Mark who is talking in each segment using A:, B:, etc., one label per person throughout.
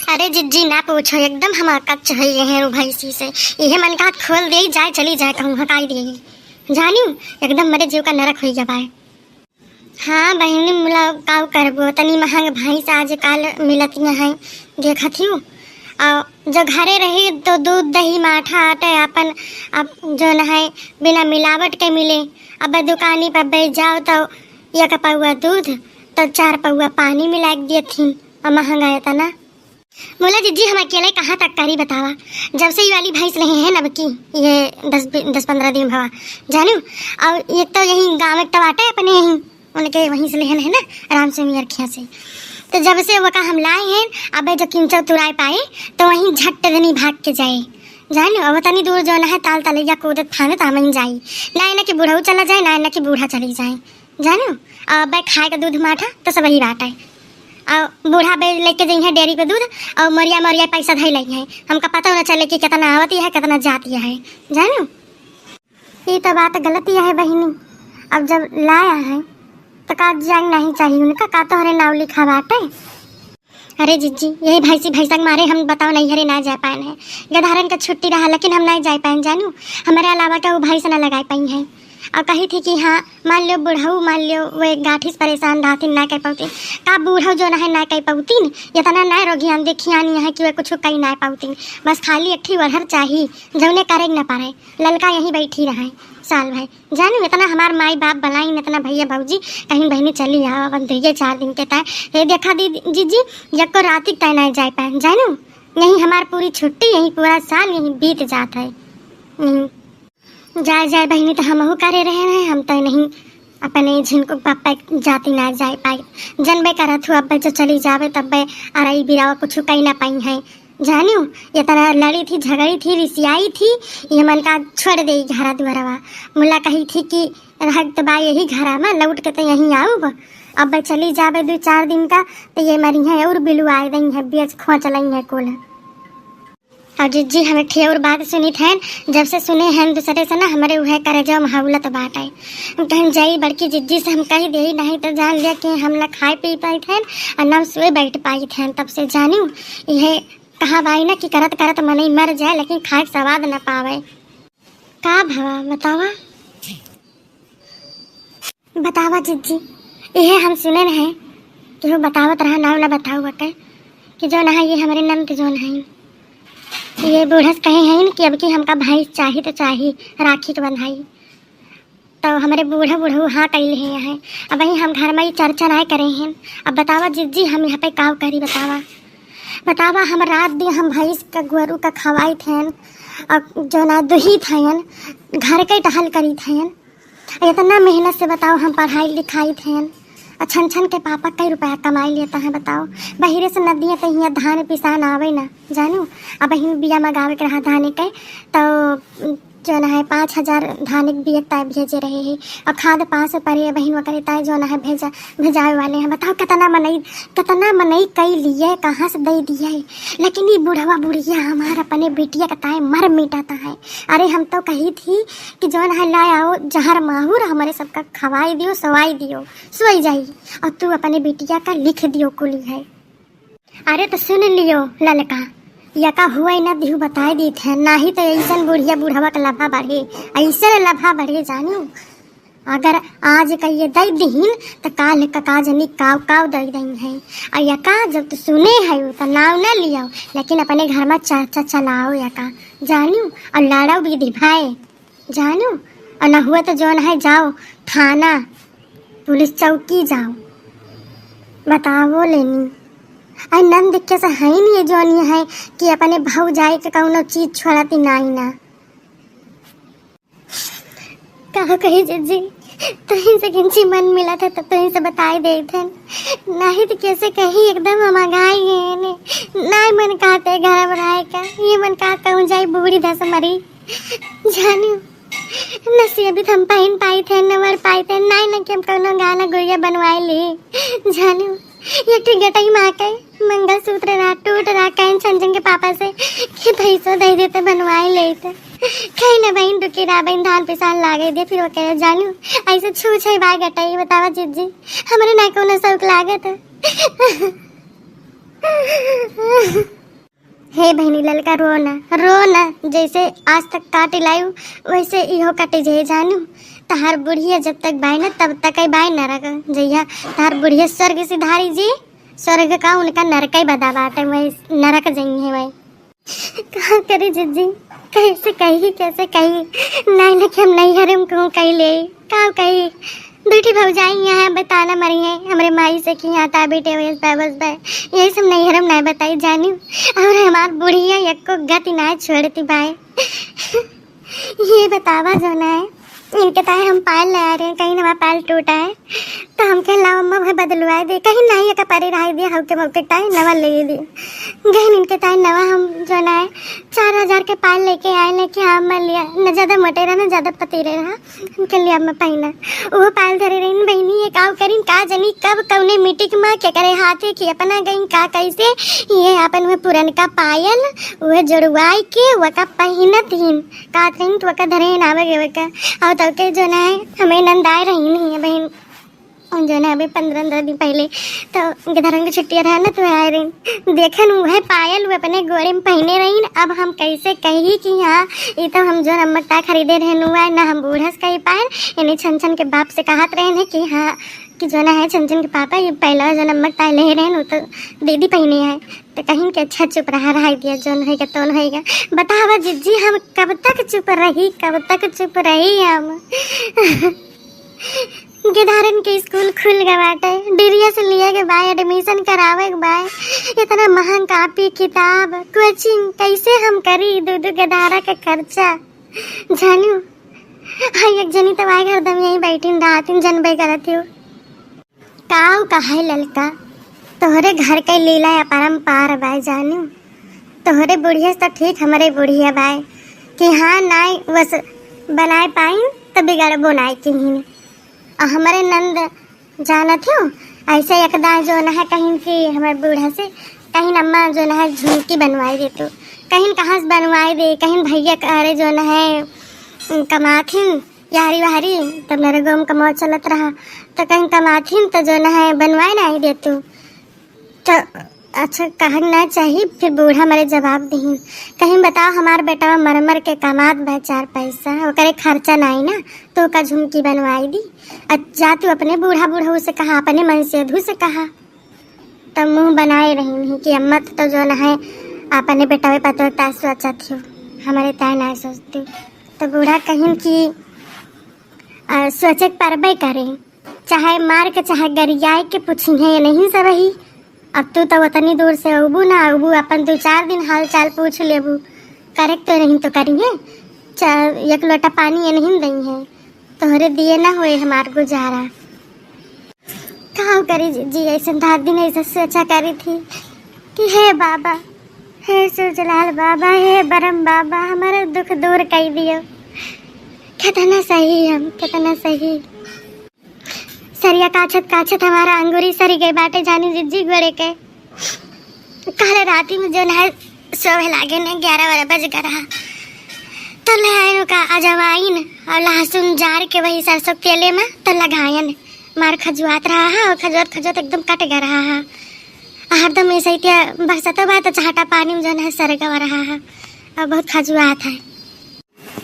A: अरे जिज्जी ना पूछो, एकदम हम कच्च है हैं भैंसी से। यह मन का खोल दे जाए चली जाए कहूँ हकाई देगी जानी एकदम मरे जीव का नरक हो जाए। हाँ बहनी मुलाकाव करबो तनी महंग भैंस आज काल मिलतियाँ हैं देखत हूँ। और जो घरे रही तो दूध दही माठा आटे अपन अब जो न है बिना मिलावट के मिले। अब दुकानी पर बैठ जाओ तो एक पौआ दूध तो 4 पौआ पानी मिला दिए थी और महंगा था ना। मोला जीजी हम अकेले कहाँ तक करी बतावा, जब से ये वाली भैंस नहीं है नब की ये 10-15 दिन भवा जानू। और ये तो यहीं गाँव में टवाटे अपने यहीं उनके वहीं से लेहन है ना आराम से मियरखिया से। तो जब से वो का हम लाए हैं अब जो किंचो तुराए पाए तो वहीं झट दनी भाग के जाए जानू। अब तनी दूर जो है ताल तलैया कूदत फाने तामन जाई ना कि बूढ़ा चला जाए ना कि बूढ़ा चली जाए जानू। अब खाए का दूध माठा तो सब वही बात है। और बूढ़ा बे लेके जाइ है डेयरी पे दूध और मरिया पैसा धई लगी है। हमका पता होना चले कि कितना आवती है कितना जाती है जानू। ये तो बात गलत है बहनी। अब जब लाया है तो का जान नहीं चाहिए उनका का तो हरे नाव लिखा बाटे। अरे जीजी यही भैंसा मारे हम बताओ नहीं हरे ना जा पाए हैं। गधारन का छुट्टी रहा लेकिन हम नहीं जा पाए जानू। हमारे अलावा क्या वो भैंस ना लगा पाई है। और कही थी कि हाँ मान लो बूढ़ऊ मान लो वो एक गाठी से परेशान रहती ना कह पाती का बूढ़ऊ जो ना कह पाती इतना ना रोगी हम देखी आनी है कि वह कुछ कहीं ना पाती बस खाली अट्ठी वरहर चाहिए जौने करे न पारे ललका यहीं बैठी रहे साल भाई जानू। इतना हमार माई बाप बनाई इतना भैया भाजी कहीं बहनी चली आओ अब 4 दिन के तय ये देखा दी जीजी जब को रात तय नहीं जा पाए जानू। यहीं हमार पूरी छुट्टी यहीं पूरा साल यहीं बीत जाता है। जाए बहनी तो हम करे रहे हैं हम तो नहीं अपने झिनको पापा जाती ना जा पाई जनबे करत हूँ। अब जो चली जावे तब अरई बिरावा कुछ कहीं ना पाई है जानू। ये तरह लड़ी थी झगड़ी थी रिसियाई थी ये मन का छोड़ दे घरा दुआरवा मुला कही थी कि रह तो बा यही घरा में लौट के तो यहीं आऊ। अब चली जावे 2-4 दिन का तो ये मरी है और बिलू आए दई है बेच खोच लई है कुल। और जीजी हमें ठी और बात सुनी थे जब से सुने हैं दूसरे से ना हमारे वह करे जो महावलत बात है कहीं जाई बड़की जीजी से हम कही दे नहीं तो जान लिया कि हम ना खाए पी पाई थे और ना सोए बैठ पाई थे। तब से जानू यह कहा भाई ना कि करत करत मन ही मर जाए लेकिन खाए स्वाद न पावे का भवा बतावा जीजी यह हम सुने हैं कि वो बतावत रहा ना बताऊ बटे कि जो ना ये हमारे नंद जो है ये बूढ़स कहे हैं कि अब की हमका भैंस चाहिए तो चाहिए राखी के बंधाई तो हमारे बूढ़ा हाँ कैले हैं। अब वहीं हम घर में ही चर्चा ना करे हैं। अब बतावा जीजी हम यहाँ पे काव करी बतावा हम रात दिन हम भैंस का गोरू का खवाई थे और जो ना दुही थे घर के टहल करी थे इतना मेहनत से बताओ हम पढ़ाई लिखाई थे। छन के पापा कई रुपया कमाई लेता है बताओ। बहिरे से नदियाँ तो यहाँ धान पिसान आवे ना जानू। अब बहिन बिया मंगावे के रहा धान के तो जो ना है 5,000 धान के बिया तय भेजे रहे हैं और खाद पास पड़े बहन वो करे तय जो ना है भेजावे वाले हैं। बताओ कितना मनई कई लिए कहाँ से दे दिया है लेकिन ये बुढ़वा बुढ़िया हमारा अपने बेटिया का ताए मर मिटाता है। अरे हम तो कही थी कि जो ना है लाए आओ जहर माहूर हमारे सबका खवाई दियो सवाई दियो सोई जाई और तू अपने बेटिया का लिख दियो कुली है। अरे तो सुन लियो ललका यका हुआ ना दिहू बताए दी थे ना ही तो ऐसा बुढ़िया बुढ़वा का लभा बढ़े ऐसे लभा बढ़े जानू। अगर आज का ये दई दीन तो काल का जनी काव दई दई है और यका जब तो सुने है तो नाव ना लिया लेकिन अपने घर में चर्चा चलाओ यका जानू और लड़ाओ भी दिभाए जानू। और न हुआ तो जो है जाओ थाना पुलिस चौकी जाओ बताओ लेनी। आई नंद के से है नहीं ये जोनी है कि अपने भाव जाए के कौनो चीज छोड़ती नहीं ना कहा कही जीजी तुम से किंची मन मिला था तो तुम से बताए दे थे नहीं तो कैसे कही एकदम हम आगाई गए नहीं मन कहते घर बनाए का ये मन कहा कहूँ जाए बूढ़ी दस मरी जानू नसीब भी हम पहन पाई थे नवर पाई थे नहीं ना कि हम कौनो गाना गुड़िया बनवाए ले जानू। एक गटई माँ के मंगलसूत्र रहा टूट रहा कहीं छंजन के पापा से कि पैसों दे देते बनवाए लेते कहीं ना बहन दुखी रहा बहन धान पिसान लागे दे फिर वो कह जानू ऐसे छू छे बाय गटई बतावा जीजी हमारे ना कोनो शौक लागे तो हे बहनी ललका रो ना, जैसे आज तक काट लायू वैसे इहो कटे जाए जानू। तहार बुढ़िया जब तक बाई ना तब तक बाई नरक जइया। तहार बुढ़िया स्वर्ग सिधारी जी, स्वर्ग का उनका नरक ही बदा बाटे, वही नरक जई है वही। कहाँ करे जिज्जी, कैसे कही नहीं लिखे हम नहीं हरम कहूँ कही ले का कही। बेटी भौजाई यहाँ बताना मरी है हमारे माई से कि यहाँ ता बेटे बस यही सब नहीं हरम नहीं बताई जानी। और हमार बुढ़िया एक को गति ना छोड़ती भाई। ये बतावा जो ना है इनके ताए हम पायल ले आ रहे हैं, कहीं हमारा पायल टूटा है तो हम कह लाओ अम्मा भाई बदलवाए दे, कहीं नहीं का परे रहा दिया हल्के मौके टाइम नवा ले दिए गहन इनके ताए नवा हम जो ना है 4000 के पायल लेके आए लेके हाँ मैं लिया न ज़्यादा मोटे रहा न ज़्यादा पतीरे रहा उनके लिए मैं पहना वो पायल धरे रही बहनी ये काव करीन का जनी कब कौने मिट्टी की माँ क्या करे हाथे की अपना गई का कैसे ये अपन में पुरन का पायल वह जुड़वाई के वका पहिनत हिन का तीन तो वका धरे नावे गए वका और तो के जो ना है हमें नंदाए रही नहीं है बहन जो ना अभी 15 दिन पहले तो गधरंग की छुट्टियाँ रहा ना तो आए रही देखन वह पायल वो अपने गोरे में पहने रही। अब हम कैसे कही कि हाँ ये तो हम जो नमकता खरीदे रहे हुआ है ना हम बूढ़स कही पाए यानी छन के बाप से कहत रहे हैं कि हाँ कि जो ना है छन के पापा ये पहला जो नमकता ले रहे हैं तो दीदी पहने है तो कहीं के अच्छा चुप रहा दिया जो है तो है बतावा जिज्जी हम कब तक चुप रही हम। गिधारन के स्कूल खुल गए बाटे डिरिया से लिया के भाई एडमिशन करावे के भाई इतना महंगा कापी किताब कोचिंग कैसे हम करी दो गधारा का खर्चा जानू। हाँ एक जनी तो आए घर दम यहीं बैठी रातिन जनबे करती हूँ काव कहा ललका तोहरे घर के लीला या परम्पार भाई जानू। तोहरे बुढ़िया तो ठीक हमारे बुढ़िया भाई कि हाँ नाई बस बनाए पाई तो बिगड़ बोनाई की ही हमारे नंद जाना थो ऐसे एकदा जो ना है कहीं की हमारे बूढ़ा से कहीं अम्मा जो ना है झुमकी बनवाई दे तो कहीं कहाँ से बनवाई दे कहीं भैया अरे जो ना है कमाथिन यारी वारी तब मेरे गाँव कमाओ चलत रहा तो कहीं कमाथिन तो जो ना है बनवाए ना ही दे तो अच्छा कहना चाहिए फिर बूढ़ा मेरे जवाब दी कहीं बताओ हमार बेटा मर के कमात भाई 4 पैसा वो करे खर्चा नहीं ना तो का झुमकी बनवाई दी। अच्छा तू अपने बूढ़ा से कहा अपने मन से अधू से कहा तो मुंह बनाए रही कि अम्मा तो जो ना है अपने बेटा में पता सोचा थी हमारे तय ना सोचती तो बूढ़ा कहीं कि सोचे परबे करे चाहे मार के चाहे गरियाए के पूछी है ये नहीं सब रही। अब तू तो उतनी दूर से अबू ना अबू अपन 2-4 दिन हाल चाल पूछ लेबू करेक्ट तो नहीं तो करिए एक लोटा पानी ये नहीं दई है तोहरे दिए ना हुए हमार गुजारा कहाँ करी जी ऐसे 10 दिन ऐसा सोचा करी थी कि हे बाबा हे सूरजलाल बाबा हे बरम बाबा हमारा दुख दूर कर दियो। कितना सही हम कितना सही सरिया काछत हमारा अंगूरी सरी गई बाटे जानी जिज्जी गोड़े के कल राती में जो है सोवे लागे ने 11 बज गया तो ले आयो का अजवाइन और लहसुन जार के वही सरसों तेले में तो लगायन मार खजुआत रहा है और खजुआत एकदम कट गया रहा है हरदम ऐसे ही बरसात बात तो चाहता पानी में जो है सर गवा रहा है और बहुत खजुआत है।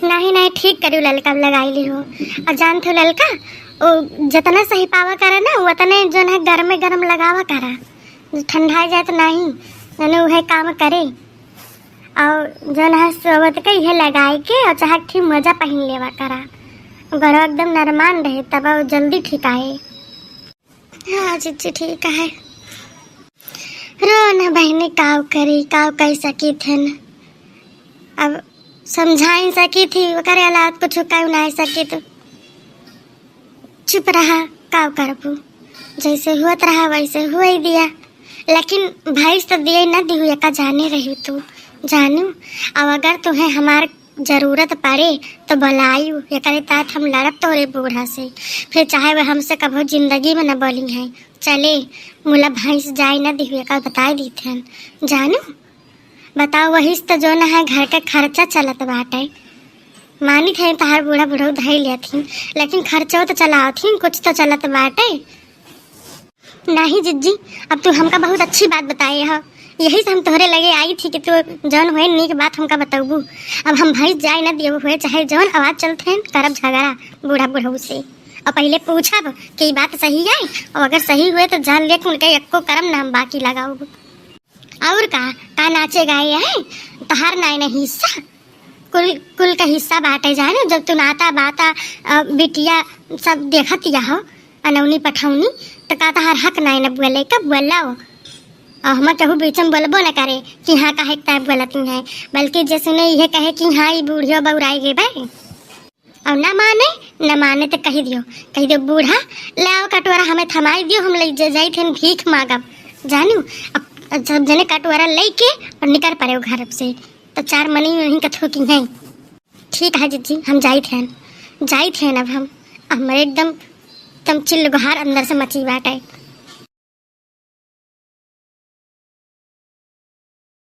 A: नहीं ठीक करू ललका लगाई ली हो और जान थो ललका वो जितना सही पावा करे ना उतने जो है गरम लगावा करा ठंडा जाए तो नहीं मैंने वह काम करे और जो है सोवत के यह लगाए के और चाहे ठीक मजा पहन लेवा करा घर एकदम नरमान रहे तब जल्दी ठीक आए। हाँ जी ठीक है रो न बहने काव करी काव कह सकी थे न अब समझा ही सकी थी वो करे अलाद कुछ कह नहीं सकी तो चुप रहा काव करबू जैसे हुआ रहा वैसे हुआ ही दिया लेकिन भाई तो दिए न दी हुई का जाने रही तू जानू अब अगर तुम्हें हमार जरूरत पड़े तो बुलायू ये करे तात हम लड़ब तोरे बूढ़ा से फिर चाहे वह हमसे कभी जिंदगी में न बोली है चले मुला भैंस जाए न दी हुई का बता दी थे जानू बताओ वही तो जो न है घर का खर्चा चलत बाटे मानी थे तहार बूढ़ा धाई लिया थी लेकिन खर्चो तो चलाओ थी कुछ तो चलत बाटे। नहीं जिज्जी अब तू हमका बहुत अच्छी बात बताई है यही से हम तोहरे लगे आई थी कि तू जौन होए नीक बात हमका बताबू। अब हम भाई जाए ना दियो हुए चाहे जौन आवाज चलते हैं करब झगड़ा बूढ़ा बूढ़ऊ से। और पहले पूछब कि ई बात सही है, और अगर सही हुए तो जान ले उनके एको करम नाम बाकी लगाओ। और का नाचे गाए है तहार नाय ना हिस्सा कुल कुल का हिस्सा बांटे जाए ना। जब तू नाता बाता बिटिया सब देखत या हो अनौनी पठौनी तो का तहार हक नाय ना बोले कब बोलाओ। और हम कहूँ बीच में बोलबो न करे कि हाँ काहे टाइप बोलती है, बल्कि जैसे ने यह कहे कि हाँ ये बूढ़ियो बउराई गे भाई। और न माने तो कही दियो बूढ़ा ले आओ कटोरा हमें थमाई दियो, हम ले जाई थे भीख मांगब जानू। अब जब जने कटोरा लेके और निकल पड़े घर से तो चार मनी वहीं कथो की है। ठीक है जीजी हम जाई थे अब हम हमारे एकदम चिल्ल गुहार अंदर से मची बात है।